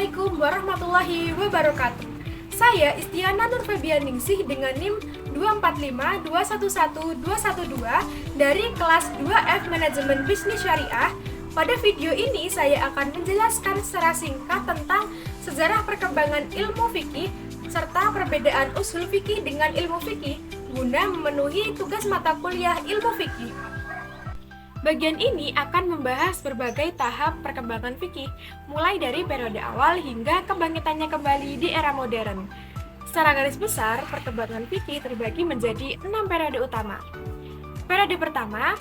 Assalamualaikum warahmatullahi wabarakatuh. Saya Istiana Nur Febianingsih dengan NIM 245211212 dari kelas 2F Manajemen Bisnis Syariah. Pada video ini saya akan menjelaskan secara singkat tentang sejarah perkembangan ilmu fikih serta perbedaan usul fikih dengan ilmu fikih guna memenuhi tugas mata kuliah ilmu fikih. Bagian ini akan membahas berbagai tahap perkembangan fikih, mulai dari periode awal hingga kebangkitannya kembali di era modern. Secara garis besar, perkembangan fikih terbagi menjadi 6 periode utama. Periode pertama,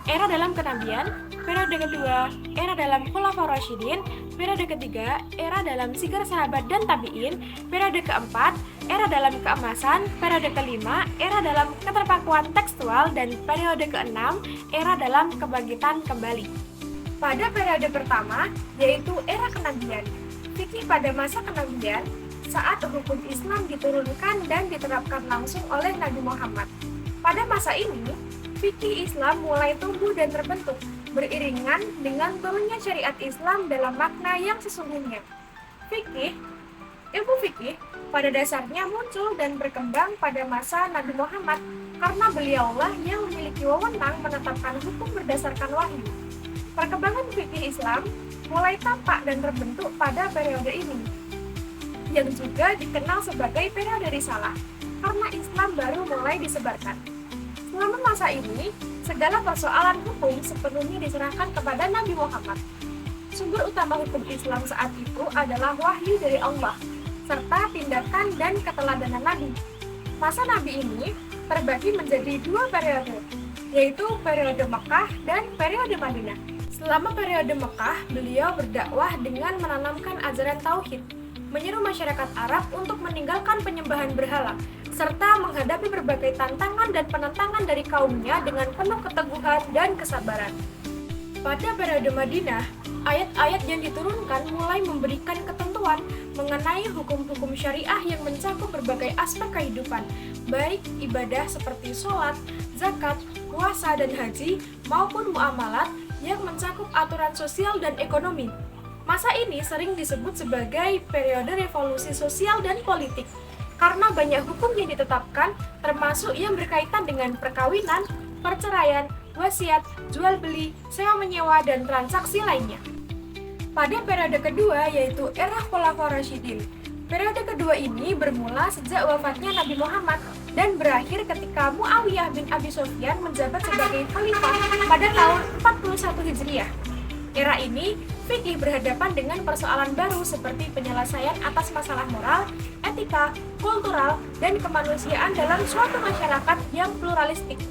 era dalam kenabian. Periode kedua, era dalam Khulafaur Rasyidin. Periode ketiga, era dalam sigar sahabat dan tabi'in. Periode keempat, era dalam keemasan. Periode kelima, era dalam keterpakuan tekstual. Dan periode keenam, era dalam kebangkitan kembali. Pada periode pertama, yaitu era kenabian. Fikih pada masa kenabian, saat hukum Islam diturunkan dan diterapkan langsung oleh Nabi Muhammad. Pada masa ini, fikih Islam mulai tumbuh dan terbentuk, beriringan dengan turunnya syariat Islam dalam makna yang sesungguhnya. Ilmu fikih pada dasarnya muncul dan berkembang pada masa Nabi Muhammad karena beliaulah yang memiliki wewenang menetapkan hukum berdasarkan wahyu. Perkembangan fikih Islam mulai tampak dan terbentuk pada periode ini, yang juga dikenal sebagai periode risalah, karena Islam baru mulai disebarkan. Selama masa ini, segala persoalan hukum sepenuhnya diserahkan kepada Nabi Muhammad. Sumber utama hukum Islam saat itu adalah wahyu dari Allah, serta tindakan dan keteladanan Nabi. Masa Nabi ini terbagi menjadi 2 periode, yaitu periode Mekah dan periode Madinah. Selama periode Mekah, beliau berdakwah dengan menanamkan ajaran tauhid, menyeru masyarakat Arab untuk meninggalkan penyembahan berhala, serta menghadapi berbagai tantangan dan penentangan dari kaumnya dengan penuh keteguhan dan kesabaran. Pada periode Madinah, ayat-ayat yang diturunkan mulai memberikan ketentuan mengenai hukum-hukum syariah yang mencakup berbagai aspek kehidupan, baik ibadah seperti sholat, zakat, puasa, dan haji, maupun muamalat yang mencakup aturan sosial dan ekonomi. Masa ini sering disebut sebagai periode revolusi sosial dan politik, karena banyak hukum yang ditetapkan, termasuk yang berkaitan dengan perkawinan, perceraian, wasiat, jual beli, sewa menyewa, dan transaksi lainnya. Pada periode kedua, yaitu era Khulafaur Rasyidin. Periode kedua ini bermula sejak wafatnya Nabi Muhammad dan berakhir ketika Muawiyah bin Abi Sufyan menjabat sebagai khalifah pada tahun 41 Hijriah. Era ini, fikih berhadapan dengan persoalan baru seperti penyelesaian atas masalah moral, etika, kultural, dan kemanusiaan dalam suatu masyarakat yang pluralistik.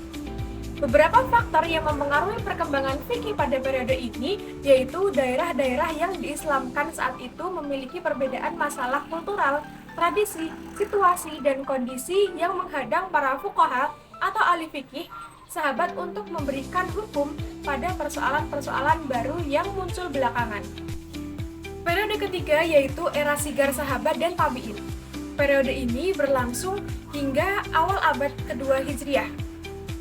Beberapa faktor yang mempengaruhi perkembangan fikih pada periode ini yaitu daerah-daerah yang diislamkan saat itu memiliki perbedaan masalah kultural, tradisi, situasi, dan kondisi yang menghadang para fuqaha atau ahli fikih sahabat untuk memberikan hukum pada persoalan-persoalan baru yang muncul belakangan. Periode ketiga yaitu era sigar sahabat dan tabi'in. Periode ini berlangsung hingga awal abad kedua Hijriah.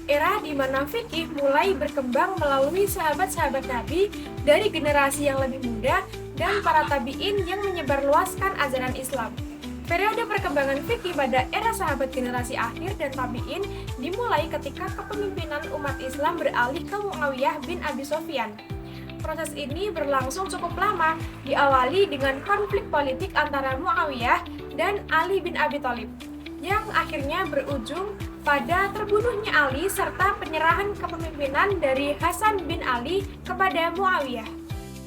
Era di mana fikih mulai berkembang melalui sahabat-sahabat Nabi dari generasi yang lebih muda dan para tabi'in yang menyebarluaskan ajaran Islam. Periode perkembangan fikih pada era sahabat generasi akhir dan tabi'in dimulai ketika kepemimpinan umat Islam beralih ke Muawiyah bin Abi Sufyan. Proses ini berlangsung cukup lama, diawali dengan konflik politik antara Muawiyah dan Ali bin Abi Thalib, yang akhirnya berujung pada terbunuhnya Ali serta penyerahan kepemimpinan dari Hasan bin Ali kepada Muawiyah.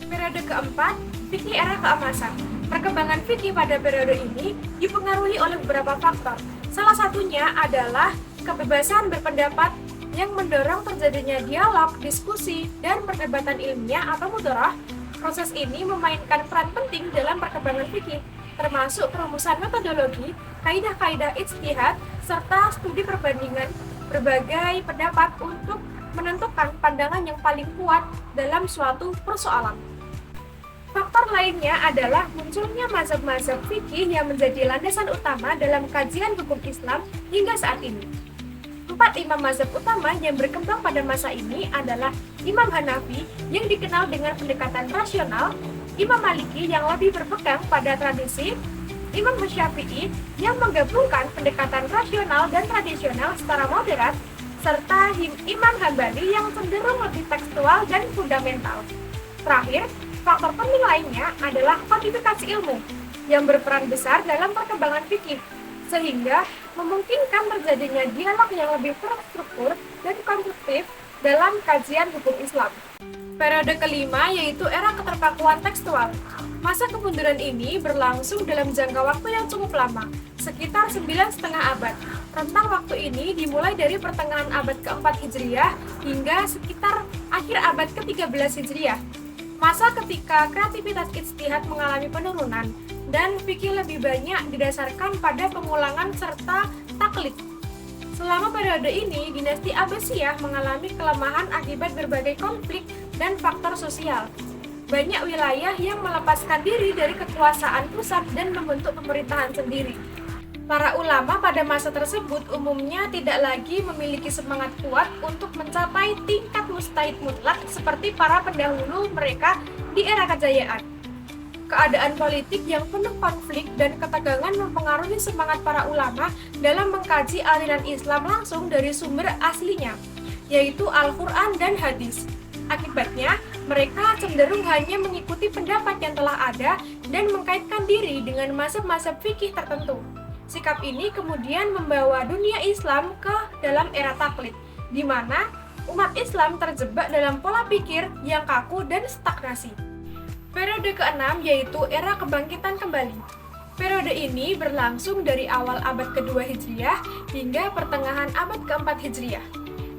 Periode keempat, fikih era keemasan. Perkembangan fikih pada periode ini dipengaruhi oleh beberapa faktor. Salah satunya adalah kebebasan berpendapat yang mendorong terjadinya dialog, diskusi, dan perdebatan ilmiah atau mudharah. Proses ini memainkan peran penting dalam perkembangan fikih, termasuk perumusan metodologi, kaidah-kaidah ijtihad, serta studi perbandingan berbagai pendapat untuk menentukan pandangan yang paling kuat dalam suatu persoalan. Faktor lainnya adalah munculnya mazhab-mazhab fikih yang menjadi landasan utama dalam kajian hukum Islam hingga saat ini. 4 imam mazhab utama yang berkembang pada masa ini adalah Imam Hanafi yang dikenal dengan pendekatan rasional, Imam Maliki yang lebih berpegang pada tradisi, Imam Syafi'i yang menggabungkan pendekatan rasional dan tradisional secara moderat, serta Imam Hambali yang cenderung lebih tekstual dan fundamental. Terakhir, faktor penting lainnya adalah kodifikasi ilmu yang berperan besar dalam perkembangan fikih, sehingga memungkinkan terjadinya dialog yang lebih terstruktur dan konstruktif dalam kajian hukum Islam. Periode kelima yaitu era keterpakuan tekstual. Masa kemunduran ini berlangsung dalam jangka waktu yang cukup lama, sekitar 9,5 abad. Rentang waktu ini dimulai dari pertengahan abad ke-4 Hijriah hingga sekitar akhir abad ke-13 Hijriah. Masa ketika kreativitas ijtihad mengalami penurunan dan fikih lebih banyak didasarkan pada pengulangan serta taklid. Selama periode ini, dinasti Abbasiyah mengalami kelemahan akibat berbagai konflik dan faktor sosial. Banyak wilayah yang melepaskan diri dari kekuasaan pusat dan membentuk pemerintahan sendiri. Para ulama pada masa tersebut umumnya tidak lagi memiliki semangat kuat untuk mencapai tingkat mujtahid mutlak seperti para pendahulu mereka di era kejayaan. Keadaan politik yang penuh konflik dan ketegangan mempengaruhi semangat para ulama dalam mengkaji aliran Islam langsung dari sumber aslinya, yaitu Al-Quran dan hadis. Akibatnya, mereka cenderung hanya mengikuti pendapat yang telah ada dan mengkaitkan diri dengan mazhab-mazhab fikih tertentu. Sikap ini kemudian membawa dunia Islam ke dalam era taklid, di mana umat Islam terjebak dalam pola pikir yang kaku dan stagnasi. Periode ke-6 yaitu era kebangkitan kembali. Periode ini berlangsung dari awal abad ke-2 Hijriah hingga pertengahan abad ke-4 Hijriah.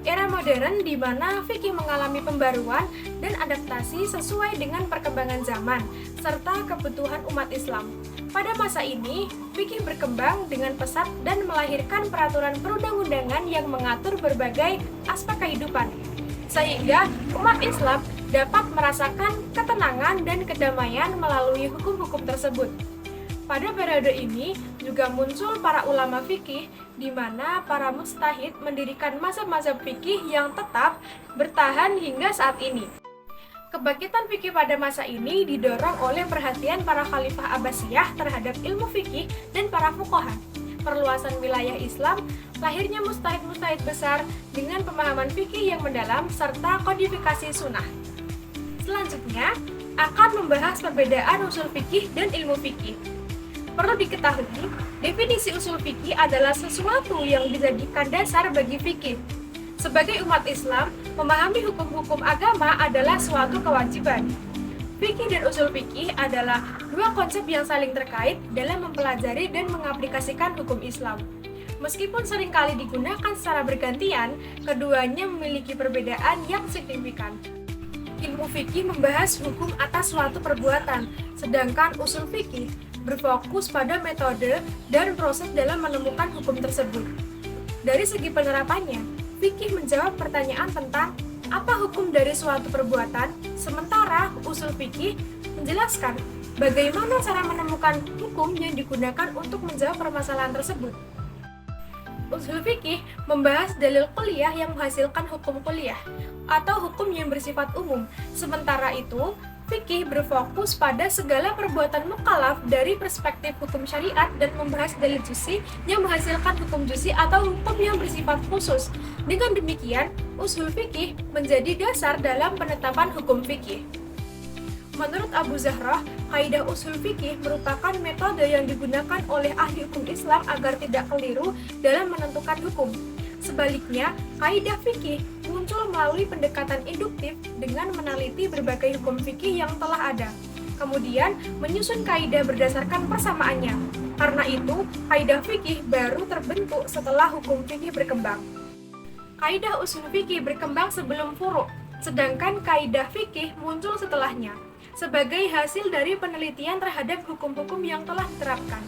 Era modern di mana fikih mengalami pembaruan dan adaptasi sesuai dengan perkembangan zaman serta kebutuhan umat Islam. Pada masa ini, fikih berkembang dengan pesat dan melahirkan peraturan perundang-undangan yang mengatur berbagai aspek kehidupan, sehingga umat Islam dapat merasakan ketenangan dan kedamaian melalui hukum-hukum tersebut. Pada periode ini juga muncul para ulama fikih, di mana para mujtahid mendirikan mazhab-mazhab fikih yang tetap bertahan hingga saat ini. Kebangkitan fikih pada masa ini didorong oleh perhatian para khalifah Abbasiyah terhadap ilmu fikih dan para fuqaha, perluasan wilayah Islam, lahirnya mujtahid-mujtahid besar dengan pemahaman fikih yang mendalam, serta kodifikasi sunnah. Selanjutnya, akan membahas perbedaan usul fikih dan ilmu fikih. Perlu diketahui, definisi usul fikih adalah sesuatu yang dijadikan dasar bagi fikih. Sebagai umat Islam, memahami hukum-hukum agama adalah suatu kewajiban. Fikih dan usul fikih adalah dua konsep yang saling terkait dalam mempelajari dan mengaplikasikan hukum Islam. Meskipun seringkali digunakan secara bergantian, keduanya memiliki perbedaan yang signifikan. Ilmu fikih membahas hukum atas suatu perbuatan, sedangkan usul fikih berfokus pada metode dan proses dalam menemukan hukum tersebut. Dari segi penerapannya, fikih menjawab pertanyaan tentang apa hukum dari suatu perbuatan, sementara usul fikih menjelaskan bagaimana cara menemukan hukum yang digunakan untuk menjawab permasalahan tersebut. Usul fikih membahas dalil kuliah yang menghasilkan hukum kuliah atau hukum yang bersifat umum. Sementara itu, fikih berfokus pada segala perbuatan mukallaf dari perspektif hukum syariat dan membahas dalil juzi yang menghasilkan hukum juzi atau hukum yang bersifat khusus. Dengan demikian, usul fikih menjadi dasar dalam penetapan hukum fikih. Menurut Abu Zahrah, kaidah usul fikih merupakan metode yang digunakan oleh ahli hukum Islam agar tidak keliru dalam menentukan hukum. Sebaliknya, kaidah fikih muncul melalui pendekatan induktif dengan meneliti berbagai hukum fikih yang telah ada, kemudian menyusun kaidah berdasarkan persamaannya. Karena itu, kaidah fikih baru terbentuk setelah hukum fikih berkembang. Kaidah usul fikih berkembang sebelum furu', sedangkan kaidah fikih muncul setelahnya, sebagai hasil dari penelitian terhadap hukum-hukum yang telah diterapkan.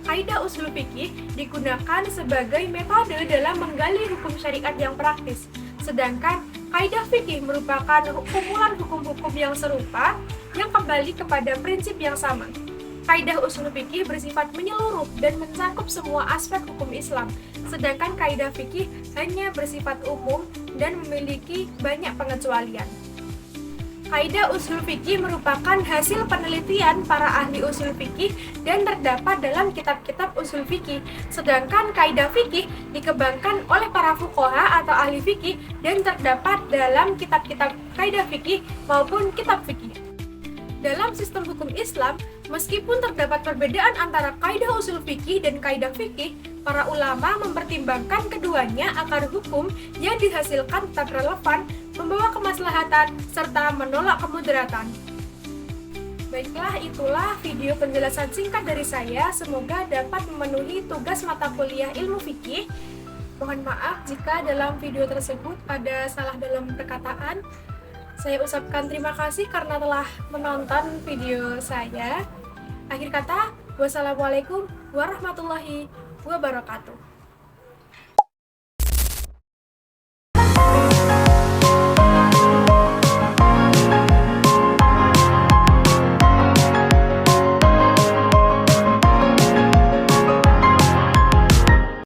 Kaidah usul fikih digunakan sebagai metode dalam menggali hukum syariat yang praktis, sedangkan kaidah fikih merupakan kumpulan hukum-hukum yang serupa yang kembali kepada prinsip yang sama. Kaidah usul fikih bersifat menyeluruh dan mencakup semua aspek hukum Islam, sedangkan kaidah fikih hanya bersifat umum dan memiliki banyak pengecualian. Kaidah usul fikih merupakan hasil penelitian para ahli usul fikih dan terdapat dalam kitab-kitab usul fikih. Sedangkan kaidah fikih dikembangkan oleh para fuqaha atau ahli fikih dan terdapat dalam kitab-kitab kaidah fikih maupun kitab fikih. Dalam sistem hukum Islam, meskipun terdapat perbedaan antara kaidah usul fikih dan kaidah fikih, para ulama mempertimbangkan keduanya agar hukum yang dihasilkan tetap relevan, membawa kemaslahatan, serta menolak kemudaratan. Baiklah, itulah video penjelasan singkat dari saya. Semoga dapat memenuhi tugas mata kuliah ilmu fikih. Mohon maaf jika dalam video tersebut ada salah dalam perkataan. Saya ucapkan terima kasih karena telah menonton video saya. Akhir kata, wassalamualaikum warahmatullahi wabarakatuh.